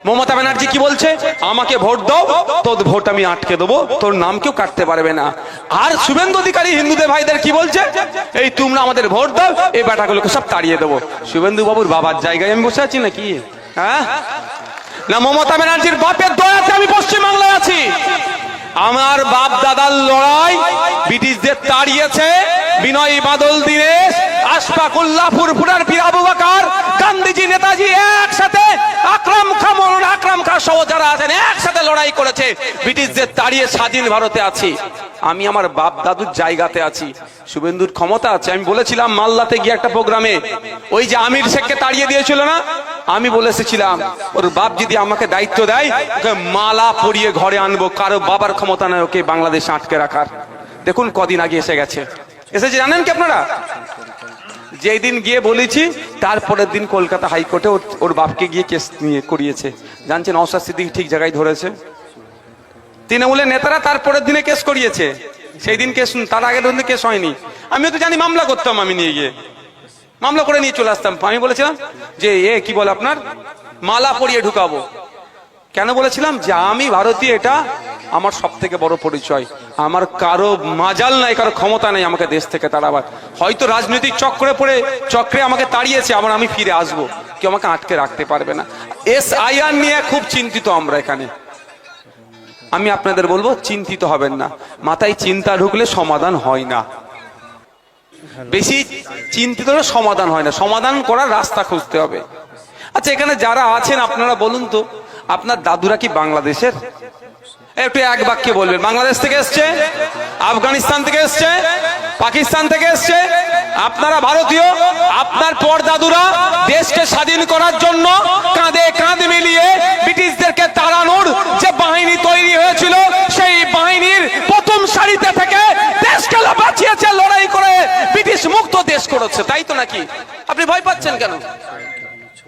মমতা ব্যানার্জি কি বলছে? আমাকে ভোট দাও, তোর ভোট আমি আটকে দেবো, তোর নাম কেউ কাটতে পারবে না। আর শুভেন্দু অধিকারী হিন্দুদের ভাইদের কি বলছে? এই তোমরা আমাদের ভোট দাও, এই বেটাগুলোকে সব তাড়িয়ে দেবো। শুভেন্দু বাবুর বাবার জায়গায় আমি বসে আছি নাকি? হ্যাঁ না, মমতা ব্যানার্জির বাপের দয়াতে আমি পশ্চিমবাংলায় আছি। আমার বাপ দাদার লড়াই ব্রিটিশদের তাড়িয়েছে বিনয় বাদল দীনেশ, আশফাকুল্লাহ ফুরফুরার পীর আবু বকর, গান্ধীজি নেতাজি একসাথে, আকরাম খাঁ সহ যারা আছেন একসাথে লড়াই করেছে, ব্রিটিশদের তাড়িয়ে স্বাধীন ভারতে আছি। আমি আমার বাপ দাদুর জায়গাতে আছি। শুভেন্দুর ক্ষমতা আছে। আমি বলেছিলাম মালদাতে গিয়ে একটা প্রোগ্রামে, ওই যে আমির শেখকে তাড়িয়ে দিয়েছিল না, আমি বলে এসেছিলাম ওর বাপ যদি আমাকে দায়িত্ব দেয় ওকে মালা পরিয়ে ঘরে আনবো। কারো বাবার ক্ষমতা নয় ওকে বাংলাদেশে আটকে রাখার। দেখুন কদিন আগে এসে গেছে। এসেছে জানেন কি আপনারা? যেই দিন গিয়ে বলেছি তারপরের দিন কলকাতা হাইকোর্টে ওর বাপকে গিয়ে কেস নিয়ে করিয়েছে। জানছেন নওশাদ সিদ্দিকী ঠিক জায়গায় ধরেছে। তৃণমূলের নেতারা তারপরের দিনে কেস করিয়েছে। সেই দিন কেস, তার আগের দিন কেস হয়নি। আমিও তো জানি, মামলা করতাম, আমি নিয়ে গিয়ে মামলা করে নিয়ে চলে আসতাম। আমি বলেছিলাম যে কি বলে আপনার মালা পরিয়ে ঢুকাবো। কেন বলেছিলাম? যে আমি ভারতীয়, এটা আমার সব থেকে বড় পরিচয়। আমার কারো মাজাল নাই, কারো ক্ষমতা নেই আমাকে দেশ থেকে তাড়াবার। হয়তো রাজনৈতিক চক্রে আমাকে তাড়িয়েছে, আবার আমি ফিরে আসবো, কেউ আমাকে আটকে রাখতে পারবে না। SIR নিয়ে খুব চিন্তিত আমরা এখানে। আমি আপনাদের বলবো চিন্তিত হবেন না। মাথায় চিন্তা ঢুকলে সমাধান হয় না। বেশি চিন্তিত হলে সমাধান হয় না। সমাধান করার রাস্তা খুঁজতে হবে। আচ্ছা, এখানে যারা আছেন আপনারা বলুন তো, আপনার দাদুরা কি বাংলাদেশের? একটু এক বাক্যে বলবেন। বাংলাদেশ থেকে এসছে, আফগানিস্তান থেকে এসছে, পাকিস্তান থেকে এসছে, আপনারা ভারতীয়। আপনার পরদাদুরা দেশকে স্বাধীন করার জন্য কাঁধে কাঁধ মিলিয়ে ব্রিটিশদেরকে তাড়ানোর যে বাহিনী তৈরি হয়েছিল, সেই বাহিনীর প্রথম সারিতে থেকে দেশকে বাঁচিয়েছে, লড়াই করে ব্রিটিশ মুক্ত দেশ করেছে। তাই তো নাকি? আপনি ভয় পাচ্ছেন কেন?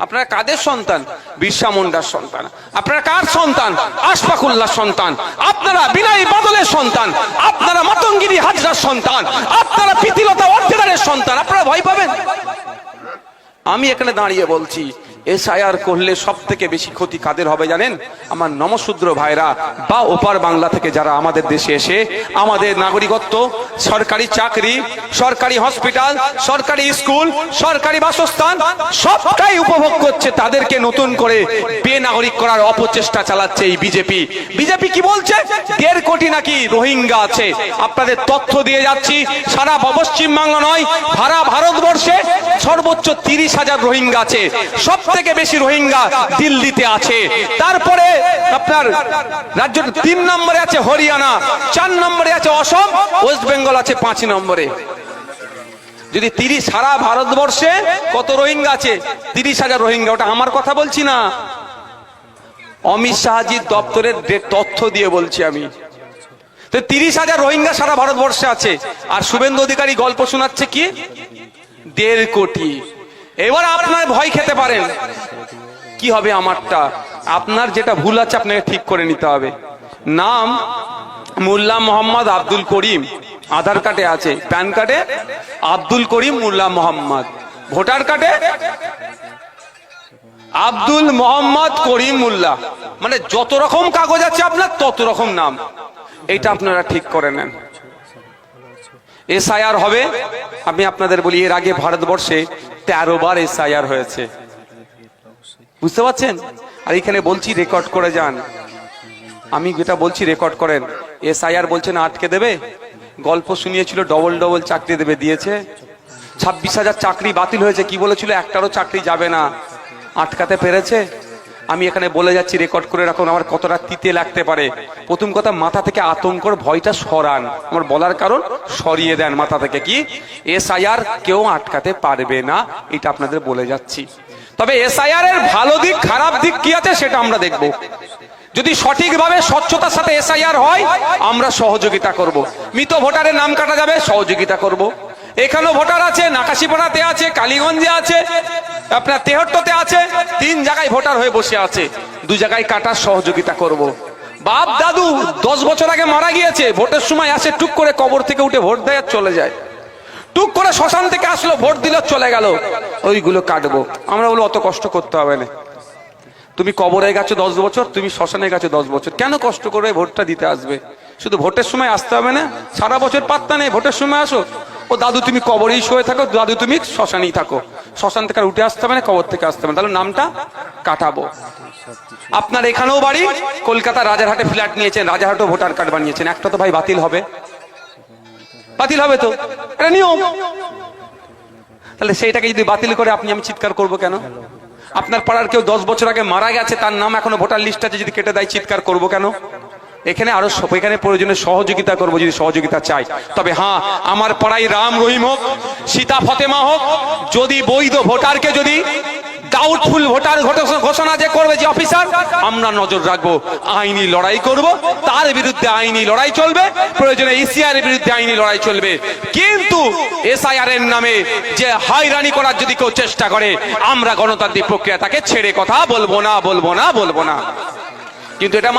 আপনারা কাদের সন্তান? বিরসা মুন্ডার সন্তান। আপনারা কার সন্তান? আশফাকুল্লাহ সন্তান। আপনারা বিনয় বাদলের সন্তান। আপনারা মাতঙ্গিরি হাজরার সন্তান। আপনারা প্রীতিলতা ওয়াদ্দেদারের সন্তান। আপনারা ভয় পাবেন? আমি এখানে দাঁড়িয়ে বলছি, SIR করলে সব থেকে বেশি ক্ষতি কাদের হবে জানেন? আমার নমশূদ্র ভাইরা বা ওপার বাংলা থেকে যারা আমাদের দেশে এসে আমাদের নাগরিকত্ব, সরকারি চাকরি, সরকারি হসপিটাল, সরকারি স্কুল, সরকারি বাসস্থান সবটাই উপভোগ করছে, তাদেরকে নতুন করে বেনাগরিক করার অপচেষ্টা চালাচ্ছে এই বিজেপি। কি বলছে? 1.5 কোটি নাকি রোহিঙ্গা আছে। আপনাদের তথ্য দিয়ে যাচ্ছি, সারা পশ্চিমবাংলা নয়, সারা ভারতবর্ষে সর্বোচ্চ 30,000 রোহিঙ্গা আছে। সব থেকে বেশি রোহিঙ্গা দিল্লিতে আছে। তারপরে আপনার রাজ্য 3 নম্বরে আছে হরিয়ানা, 4 নম্বরে আছে অসম, ওয়েস্ট বেঙ্গল আছে 5 নম্বরে। যদি সারা ভারতবর্ষে কত রোহিঙ্গা আছে? 30,000 রোহিঙ্গা। ওটা আমার কথা বলছি না, অমিত শাহজির দপ্তরের তথ্য দিয়ে বলছি আমি। 30,000 রোহিঙ্গা সারা ভারতবর্ষে আছে। আর শুভেন্দু অধিকারী গল্প শোনাচ্ছে কি 1.5 কোটি। এবার আপনার ভয় খেতে পারেন, কি হবে আমারটা? আপনার যেটা ভুল আছে আপনাকে ঠিক করে নিতে হবে। নাম মোল্লা মোহাম্মদ আব্দুল করিম, আধার কার্ডে আছে, প্যান কার্ডে আব্দুল করিম মোল্লা মোহাম্মদ, ভোটার কার্ডে আব্দুল মোহাম্মদ করিম মোল্লা, মানে যত রকম কাগজ আছে আপনার তত রকম নাম। এটা আপনারা ঠিক করে নেন। SIR হবে। আমি আপনাদের বলি, এর আগে ভারতবর্ষে 13 বার SIR হয়েছে, বুঝতে পারছেন? আর এখানে বলছি রেকর্ড করে যান। আমি যেটা বলছি রেকর্ড করেন। SIR বলছে না আটকে দেবে, গল্প শুনিয়েছিল ডবল চাকরি দেবে, দিয়েছে। 26,000 চাকরি বাতিল হয়েছে। কি বলেছিল? একটারও চাকরি যাবে না, আটকাতে পেরেছে। আমি এখানে বলে যাচ্ছি, রেকর্ড করে রাখুন। আমার কতটা তিতে লাগতে পারে। প্রথম কথা, মাথা থেকে আতঙ্কর ভয়টা সরান। আমার বলার কারণ, সরিয়ে দেন মাথা থেকে। কি SIR কেউ আটকাতে পারবে না, এটা আপনাদের বলে যাচ্ছি। তবে SIR এর ভালো দিক খারাপ দিক কি আছে সেটা আমরা দেখব। যদি সঠিকভাবে স্বচ্ছতার সাথে SIR হয়, আমরা সহযোগিতা করব। মৃত ভোটারের নাম কাটা যাবে, সহযোগিতা করব। এখানেও ভোটার আছে, নাকাশিপাড়াতে আছে, কালীগঞ্জে আছে, আপনার তেহট্টতে আছে। 3 জায়গায় ভোটার হয়ে বসে আছে, 2 জায়গায় কাটার সহযোগিতা করব। বাপ দাদু 10 বছর আগে মারা গিয়েছে, ভোটের সময় আসে, টুক করে কবর থেকে উঠে ভোট দেয় আর চলে যায়। টুক করে শ্মশান থেকে আসলো, ভোট দিল, চলে গেল। ওইগুলো কাটবো। আমরা বলো অত কষ্ট করতে হবে না। তুমি কবরে গেছো 10 বছর, তুমি শ্মশানে গেছো 10 বছর, কেন কষ্ট করে ভোটটা দিতে আসবে? শুধু ভোটের সময় আসতে হবে না, সারা বছর পাত্তা নেই, ভোটের সময় আসো। ও দাদু তুমি কবরেই শুয়ে থাকো, দাদু তুমি শ্মশানেই থাকো, শ্মশান থেকে আর উঠে আসতে হবে না, কবর থেকে আসতে হবে না, তাহলে নামটা কাটাবো। আপনার এখানেও বাড়ি, কলকাতা রাজারহাটে ফ্ল্যাট নিয়েছেন, রাজারহাটও ভোটার কার্ড বানিয়েছেন, একটা তো ভাই বাতিল হবে, বাতিল হবে তো, এটা নিয়ম। তাহলে সেইটাকে যদি বাতিল করে আপনি আমি চিৎকার করব কেন? আপনার পাড়ার কেউ 10 বছর আগে মারা গেছে, তার নাম এখনো ভোটার লিস্ট আছে, যদি কেটে দেয় চিৎকার করব কেন? এখানে আরো এখানে প্রয়োজনে সহযোগিতা করব যদি সহযোগিতা চাই। তবে হ্যাঁ, আমার পাড়ায় রাম রহিম হোক, সীতা ফতেমা হোক, যদি বৈধ ভোটারকে যদি ডাউটফুল ভোটার ঘোষণা যে করবে যে অফিসার, আমরা নজর রাখবো, আইনি লড়াই করব, তার বিরুদ্ধে আইনি লড়াই চলবে, প্রয়োজনে ইসিআর এর বিরুদ্ধে আইনি লড়াই চলবে। কিন্তু এসআইআর এর নামে যে হয়রানি করার যদি কেউ চেষ্টা করে, আমরা গণতান্ত্রিক প্রক্রিয়া তাকে ছেড়ে কথা বলবো না, বলবো না, বলবো না। কিন্তু এটা